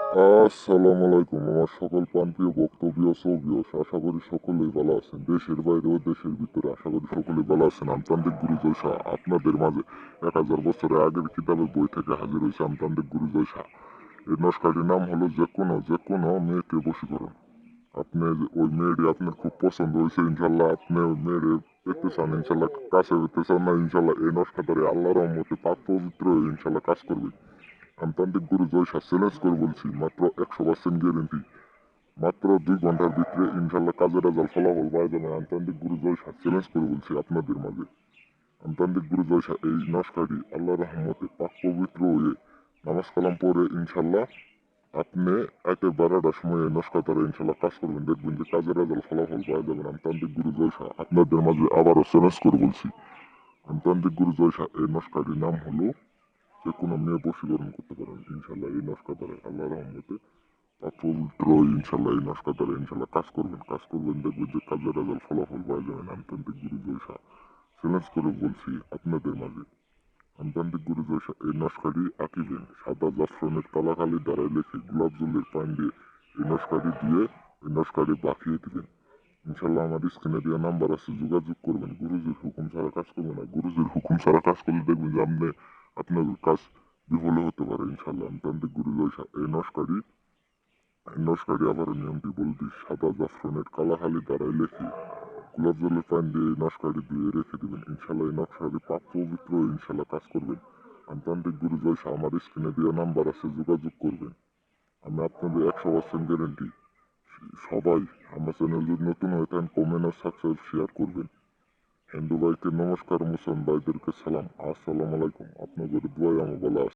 আসসালামু আলাইকুম। আমার সকল প্রাণপ্রিয় বক্তব্য সবিয়স আশা করি সকলেই ভালো আছেন। দেশের বাইরে ও দেশের ভিতরে আশা করি সকলেই ভালো আছেন। আমতান্ত্রিক গুরু জয়সা আপনাদের মাঝে 1000 বছরের আগের কিতাবের বই থেকে হাজির হয়েছে আমতান্ত্রিক গুরু জয়সা। এই নস্কাটির নাম হলো যে কোনো মেয়েকে বশীকরণ। আপনি ওই মেয়েটি আপনার খুব পছন্দ হয়েছে, ইনশাল্লাহ আপনি ওই মেয়েরে পেতে চান, ইনশাল্লাহ কাছে পেতে চান না, ইনশাল্লাহ এই নস্কাটারে আল্লাহ রহমতে পাক পবিত্র হয়ে ইনশাল্লাহ কাজ করবে। আমতান্ত্রিক গুরু জয়সা চ্যালেঞ্জ করে বলছি, মাত্র 100% গ্যারেন্টি। মাত্র 2 ঘন্টার ভিতরে ইনশাল্লাহ কাজের রেজাল্ট ফলাফল পাওয়া যাবে। আমতান্ত্রিক গুরু জয়সা চ্যালেঞ্জ করে বলছি আপনাদের মাঝে। আমতান্ত্রিক গুরু জয়সা এই নস্কাটি আল্লাহ রহমতে পাক পবিত্র হয়ে নামাজ কালাম পরে ইনশাল্লাহ আপনি একে 12টার সময় এই নস্কা তারা ইনশাল্লাহ কাজ করবেন, দেখবেন যে কাজের রেজাল্ট ফলাফল পাওয়া যাবেন। আমতান্ত্রিক গুরু জয়সা আপনাদের মাঝে আবারও চ্যালেঞ্জ করে বলছি। আমতান্ত্রিক গুরু জয়সা এই নস্কাটির নাম হলো যে কোনো মেয়ে বশীকরণ করতে পারেন ইনশাল্লাহ এই নস্কা দ্বারা আল্লাহ রহমতে পবিত্র। ইনশাল্লাহ এই নস্কা দ্বারা ইনশাল্লাহ কাজ করবেন, দেখবেন যে কাজের রেজাল্ট ফলাফল পাওয়া যাবেন। আমতান্ত্রিক গুরু জয়সা চ্যালেঞ্জ করে বলছি আপনাদের মাঝে। আমতান্ত্রিক গুরু জয়সা এই নস্কাটি আঁকিবেন সাদা জাফরানের কালাকালি দ্বারাই লেখে গোলাপ জলের পানি দিয়ে এই নস্কাটি দিয়ে এই নস্কাটি বাকিয়ে দিবেন। ইনশাল্লাহ আমার স্ক্রিনে দেওয়া নাম্বার আছে, যোগাযোগ করবেন। গুরুজির হুকুম ছাড়া কাজ করবে না। গুরুজির হুকুম ছাড়া কাজ করলে দেখবেন যে আপনার কাজ বিফলে হতে পারে ইনশাল্লাহ। আমতান্ত্রিক গুরু জয়সা এই নস্কাটি আবারও নিয়মটি বলে দিই, সাদা জাফরানের কালাহালি দ্বারাই লেখে গোলাপ জলের পানি দিয়ে এই নস্কাটি দিয়ে রেখে দিবেন। ইনশাল্লাহ এই নকশাটি পাক পবিত্র ইনশাল্লাহ কাজ করবেন। আমতান্ত্রিক গুরু জয়সা আমার স্ক্রিনে দেওয়া নাম্বার আছে, যোগাযোগ করবেন। আমি আপনাদের 100% গ্যারেন্টি। সবাই আমার চ্যানেল যদি নতুন হয়ে থাকেন কমেন্ট ও সাবস্ক্রাইব শেয়ার করবেন। হিন্দু ভাইকে নমস্কার, মুসলমান ভাইদেরকে সালাম, আসসালামু আলাইকুম। আপনাদের দোয়ায় আমি ভালো আছি।